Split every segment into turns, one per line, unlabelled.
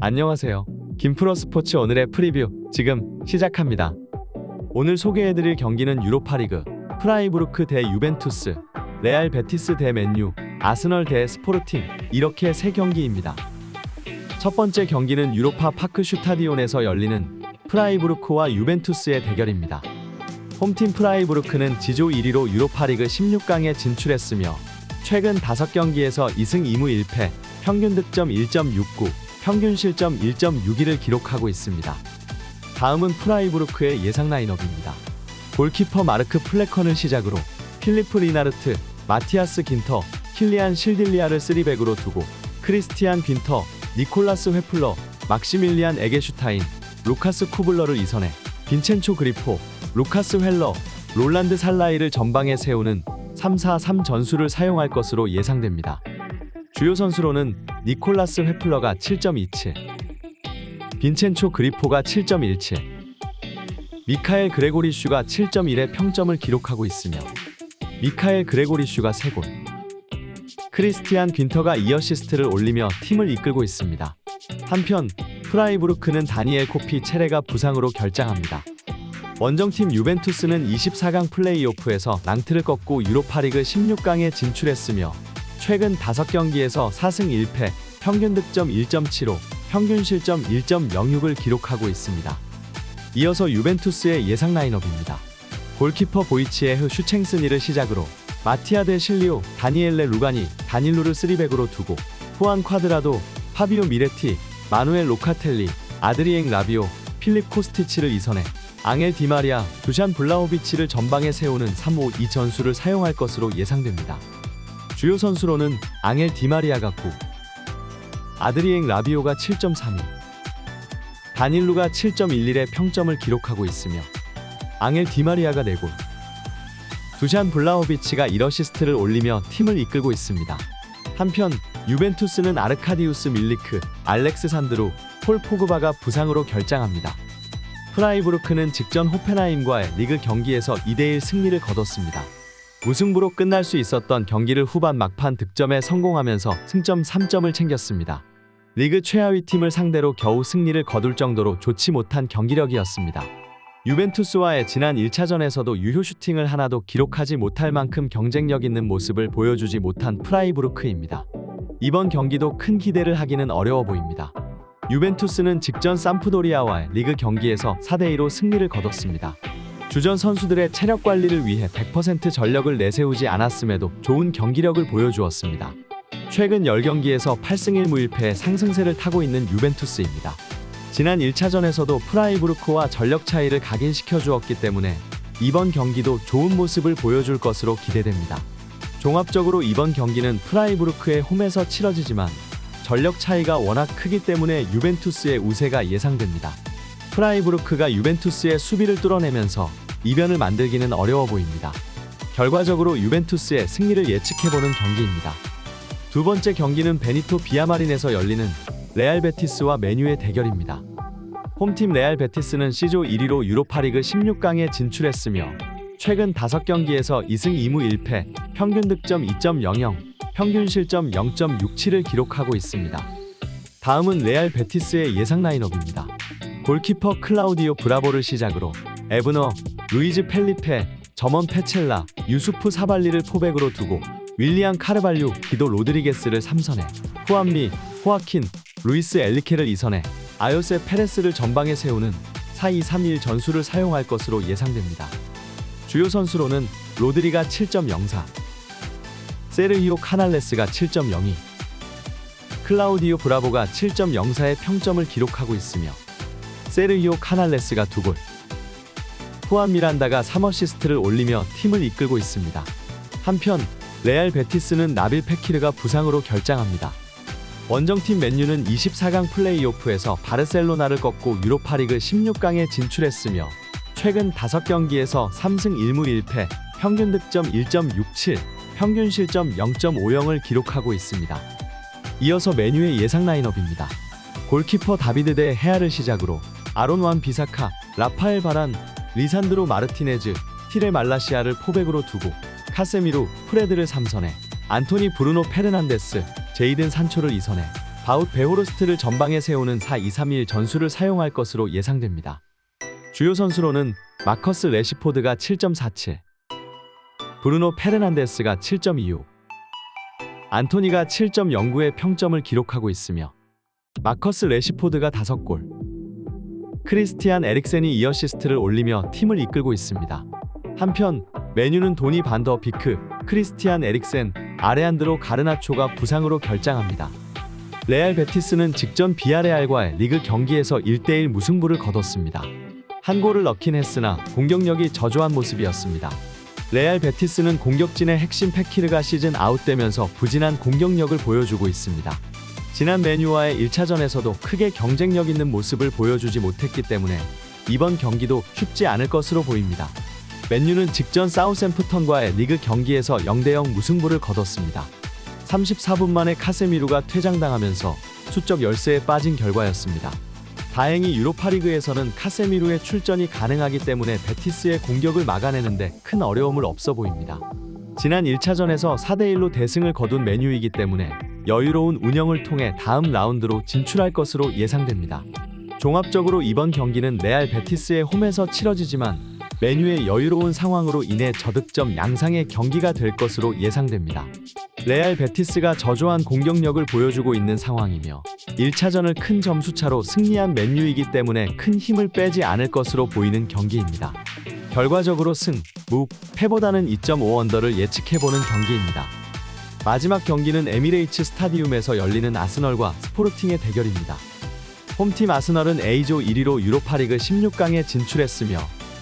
안녕하세요. 김프로 스포츠 오늘의 프리뷰 지금 시작합니다. 오늘 소개해드릴 경기는 유로파리그, 프라이부르크 대 유벤투스, 레알 베티스 대 맨유, 아스널 대 스포르팅, 이렇게 세 경기입니다. 첫 번째 경기는 유로파 파크 슈타디온에서 열리는 프라이부르크와 유벤투스의 대결입니다. 홈팀 프라이부르크는 지조 1위로 유로파리그 16강에 진출했으며 최근 5경기에서 2승 2무 1패, 평균 득점 1.69, 평균 실점 1.62를 기록하고 있습니다. 다음은 프라이부르크의 예상 라인업입니다. 골키퍼 마르크 플래컨을 시작으로 필리프 리나르트, 마티아스 긴터, 킬리안 실딜리아를 3백으로 두고 크리스티안 빈터, 니콜라스 회플러, 막시밀리안 에게슈타인, 루카스 쿠블러를 이선해 빈첸초 그리포, 루카스 헬러, 롤란드 살라이를 전방에 세우는 3-4-3 전술을 사용할 것으로 예상됩니다. 주요 선수로는 니콜라스 회플러가 7.27, 빈첸초 그리포가 7.17, 미카엘 그레고리슈가 7.1의 평점을 기록하고 있으며 미카엘 그레고리슈가 3골, 크리스티안 빈터가 2어시스트를 올리며 팀을 이끌고 있습니다. 한편 프라이부르크는 다니엘 코피 체레가 부상으로 결장합니다. 원정팀 유벤투스는 24강 플레이오프에서 낭트를 꺾고 유로파리그 16강에 진출했으며 최근 5경기에서 4승 1패, 평균 득점 1.75, 평균 실점 1.06을 기록하고 있습니다. 이어서 유벤투스의 예상 라인업입니다. 골키퍼 보이치에흐 슈챙스니를 시작으로 마티아 데 실리오, 다니엘레 루가니, 다닐루를 3백으로 두고 후안 콰드라도, 파비오 미레티, 마누엘 로카텔리, 아드리엥 라비오, 필립 코스티치를 이선해 앙헬 디마리아, 두샨 블라호비치를 전방에 세우는 3-5-2 전술을 사용할 것으로 예상됩니다. 주요 선수로는 앙헬 디마리아가 9, 아드리엥 라비오가 7.32, 다닐루가 7.11의 평점을 기록하고 있으며 앙헬 디마리아가 4골, 두샨 블라호비치가 1어시스트를 올리며 팀을 이끌고 있습니다. 한편 유벤투스는 아르카디우스 밀리크, 알렉스 산드루, 폴 포그바가 부상으로 결장합니다. 프라이부르크는 직전 호펜하임과의 리그 경기에서 2대1 승리를 거뒀습니다. 무승부로 끝날 수 있었던 경기를 후반 막판 득점에 성공하면서 승점 3점을 챙겼습니다. 리그 최하위 팀을 상대로 겨우 승리를 거둘 정도로 좋지 못한 경기력이었습니다. 유벤투스와의 지난 1차전에서도 유효 슈팅을 하나도 기록하지 못할 만큼 경쟁력 있는 모습을 보여주지 못한 프라이부르크입니다. 이번 경기도 큰 기대를 하기는 어려워 보입니다. 유벤투스는 직전 삼프도리아와의 리그 경기에서 4대2로 승리를 거뒀습니다. 주전 선수들의 체력 관리를 위해 100% 전력을 내세우지 않았음에도 좋은 경기력을 보여주었습니다. 최근 10경기에서 8승 1무 1패의 상승세를 타고 있는 유벤투스입니다. 지난 1차전에서도 프라이부르크와 전력 차이를 각인시켜 주었기 때문에 이번 경기도 좋은 모습을 보여줄 것으로 기대됩니다. 종합적으로 이번 경기는 프라이부르크의 홈에서 치러지지만 전력 차이가 워낙 크기 때문에 유벤투스의 우세가 예상됩니다. 프라이부르크가 유벤투스의 수비를 뚫어내면서 이변을 만들기는 어려워 보입니다. 결과적으로 유벤투스의 승리를 예측해보는 경기입니다. 두 번째 경기는 베니토 비아마린에서 열리는 레알 베티스와 맨유의 대결입니다. 홈팀 레알 베티스는 C조 1위로 유로파리그 16강에 진출했으며 최근 5경기에서 2승 2무 1패, 평균 득점 2.00, 평균 실점 0.67을 기록하고 있습니다. 다음은 레알 베티스의 예상 라인업입니다. 골키퍼 클라우디오 브라보를 시작으로 에브너, 루이즈 펠리페, 저먼 페첼라, 유수프 사발리를 포백으로 두고 윌리안 카르발류, 기도 로드리게스를 3선에 후안미, 호아킨, 루이스 엘리케를 2선에 아요세 페레스를 전방에 세우는 4-2-3-1 전술을 사용할 것으로 예상됩니다. 주요 선수로는 로드리가 7.04, 세르히오 카날레스가 7.02, 클라우디오 브라보가 7.04의 평점을 기록하고 있으며 세르히오 카날레스가 2골, 후안 미란다가 3어시스트를 올리며 팀을 이끌고 있습니다. 한편 레알 베티스는 나빌 페키르가 부상으로 결장합니다. 원정팀 맨유는 24강 플레이오프에서 바르셀로나를 꺾고 유로파리그 16강에 진출했으며 최근 5경기에서 3승 1무 1패, 평균 득점 1.67, 평균 실점 0.50을 기록하고 있습니다. 이어서 맨유의 예상 라인업입니다. 골키퍼 다비드 데 헤아를 시작으로 아론 완 비사카, 라파엘 바란, 리산드로 마르티네즈, 티레 말라시아를 포백으로 두고 카세미루, 프레드를 3선에 안토니 브루노 페르난데스, 제이든 산초를 2선에 바웃 베호르스트를 전방에 세우는 4-2-3-1 전술을 사용할 것으로 예상됩니다. 주요 선수로는 마커스 레시포드가 7.47, 브루노 페르난데스가 7.26, 안토니가 7.09의 평점을 기록하고 있으며 마커스 레시포드가 5골, 크리스티안 에릭센이 2어시스트를 올리며 팀을 이끌고 있습니다. 한편 메뉴는 도니 반더 비크, 크리스티안 에릭센, 아레안드로 가르나초가 부상으로 결장합니다. 레알 베티스는 직전 비아레알과의 리그 경기에서 1대1 무승부를 거뒀습니다. 한 골을 넣긴 했으나 공격력이 저조한 모습이었습니다. 레알 베티스는 공격진의 핵심 페키르가 시즌 아웃되면서 부진한 공격력을 보여주고 있습니다. 지난 메뉴와의 1차전에서도 크게 경쟁력 있는 모습을 보여주지 못했기 때문에 이번 경기도 쉽지 않을 것으로 보입니다. 맨유는 직전 사우샘프턴과의 리그 경기에서 0대0 무승부를 거뒀습니다. 34분 만에 카세미루가 퇴장당하면서 수적 열세에 빠진 결과였습니다. 다행히 유로파리그에서는 카세미루의 출전이 가능하기 때문에 베티스의 공격을 막아내는데 큰 어려움을 없어 보입니다. 지난 1차전에서 4대1로 대승을 거둔 메뉴이기 때문에 여유로운 운영을 통해 다음 라운드로 진출할 것으로 예상됩니다. 종합적으로 이번 경기는 레알 베티스의 홈에서 치러지지만 메뉴의 여유로운 상황으로 인해 저득점 양상의 경기가 될 것으로 예상됩니다. 레알 베티스가 저조한 공격력을 보여주고 있는 상황이며 1차전을 큰 점수차로 승리한 맨유이기 때문에 큰 힘을 빼지 않을 것으로 보이는 경기입니다. 결과적으로 승, 무, 패보다는 2.5 언더를 예측해보는 경기입니다. 마지막 경기는 에미레이츠 스타디움에서 열리는 아스널과 스포르팅의 대결입니다. 홈팀 아스널은 A조 1위로 유로파리그 16강에 진출했으며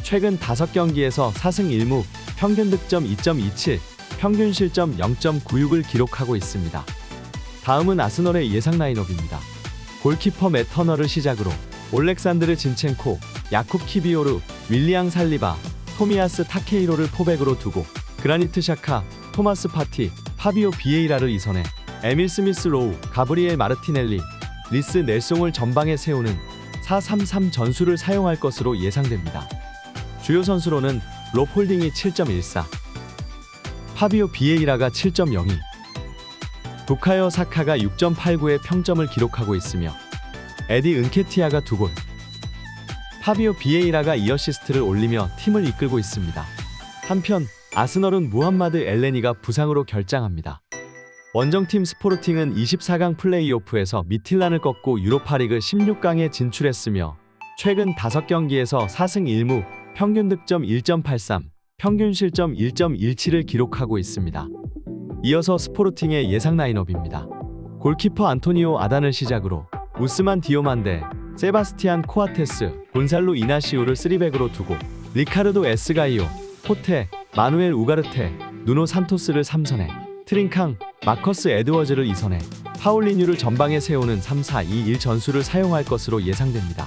최근 5경기에서 4승 1무, 평균 득점 2.27, 평균 실점 0.96을 기록하고 있습니다. 다음은 아스널의 예상 라인업입니다. 골키퍼 맷 터너를 시작으로 올렉산드르 진첸코, 야쿱 키비오르, 윌리앙 살리바, 토미아스 타케이로를 포백으로 두고 그라니트 샤카, 토마스 파티, 파비오 비에이라를 이선해 에밀 스미스 로우, 가브리엘 마르티넬리, 리스 넬송을 전방에 세우는 4-3-3 전술을 사용할 것으로 예상됩니다. 주요 선수로는 롭 홀딩이 7.14, 파비오 비에이라가 7.02, 부카요 사카가 6.89의 평점을 기록하고 있으며 에디 은케티아가 2골, 파비오 비에이라가 2어시스트를 올리며 팀을 이끌고 있습니다. 한편 아스널은 무함마드 엘레니가 부상으로 결장합니다. 원정팀 스포르팅은 24강 플레이오프에서 미틸란을 꺾고 유로파리그 16강에 진출했으며 최근 5경기에서 4승 1무, 평균 득점 1.83, 평균 실점 1.17을 기록하고 있습니다. 이어서 스포르팅의 예상 라인업입니다. 골키퍼 안토니오 아단을 시작으로 우스만 디오만데, 세바스티안 코아테스, 곤살로 이나시우를 3백으로 두고 리카르도 에스가이오, 포테, 마누엘 우가르테, 누노 산토스를 3선에 트링캉, 마커스 에드워즈를 2선에 파울리뉴를 전방에 세우는 3-4-2-1 전술을 사용할 것으로 예상됩니다.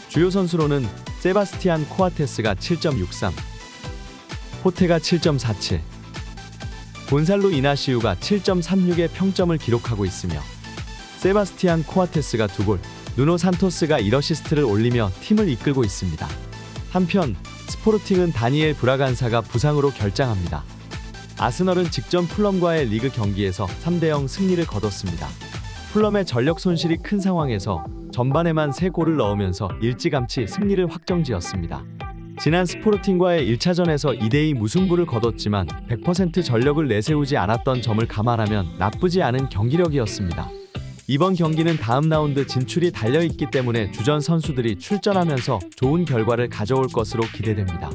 주요 선수로는 세바스티안 코아테스가 7.63, 포테가 7.47, 곤살로 이나시우가 7.36의 평점을 기록하고 있으며 세바스티안 코아테스가 2골, 누노 산토스가 1어시스트를 올리며 팀을 이끌고 있습니다. 한편 스포르팅은 다니엘 브라간사가 부상으로 결장합니다. 아스널은 직전 풀럼과의 리그 경기에서 3대0 승리를 거뒀습니다. 풀럼의 전력 손실이 큰 상황에서 전반에만 3골을 넣으면서 일찌감치 승리를 확정지었습니다. 지난 스포르팅과의 1차전에서 2대2 무승부를 거뒀지만 100% 전력을 내세우지 않았던 점을 감안하면 나쁘지 않은 경기력이었습니다. 이번 경기는 다음 라운드 진출이 달려있기 때문에 주전 선수들이 출전하면서 좋은 결과를 가져올 것으로 기대됩니다.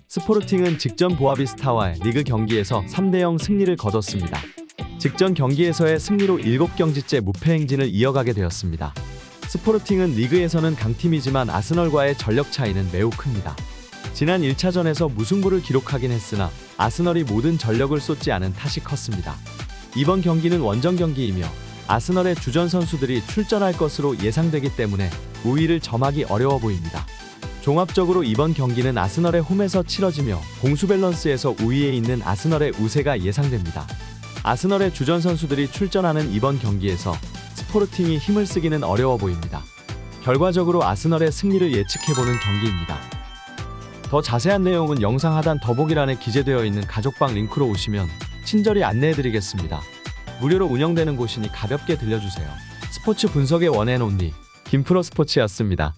스포르팅은 직전 보아비스타와의 리그 경기에서 3대0 승리를 거뒀습니다. 직전 경기에서의 승리로 7경기째 무패 행진을 이어가게 되었습니다. 스포르팅은 리그에서는 강팀이지만 아스널과의 전력 차이는 매우 큽니다. 지난 1차전에서 무승부를 기록하긴 했으나 아스널이 모든 전력을 쏟지 않은 탓이 컸습니다. 이번 경기는 원정 경기이며 아스널의 주전 선수들이 출전할 것으로 예상되기 때문에 우위를 점하기 어려워 보입니다. 종합적으로 이번 경기는 아스널의 홈에서 치러지며 공수 밸런스에서 우위에 있는 아스널의 우세가 예상됩니다. 아스널의 주전 선수들이 출전하는 이번 경기에서 스포르팅이 힘을 쓰기는 어려워 보입니다. 결과적으로 아스널의 승리를 예측해보는 경기입니다. 더 자세한 내용은 영상 하단 더보기란에 기재되어 있는 가족방 링크로 오시면 친절히 안내해드리겠습니다. 무료로 운영되는 곳이니 가볍게 들려주세요. 스포츠 분석의 원앤온리 김프로 스포츠였습니다.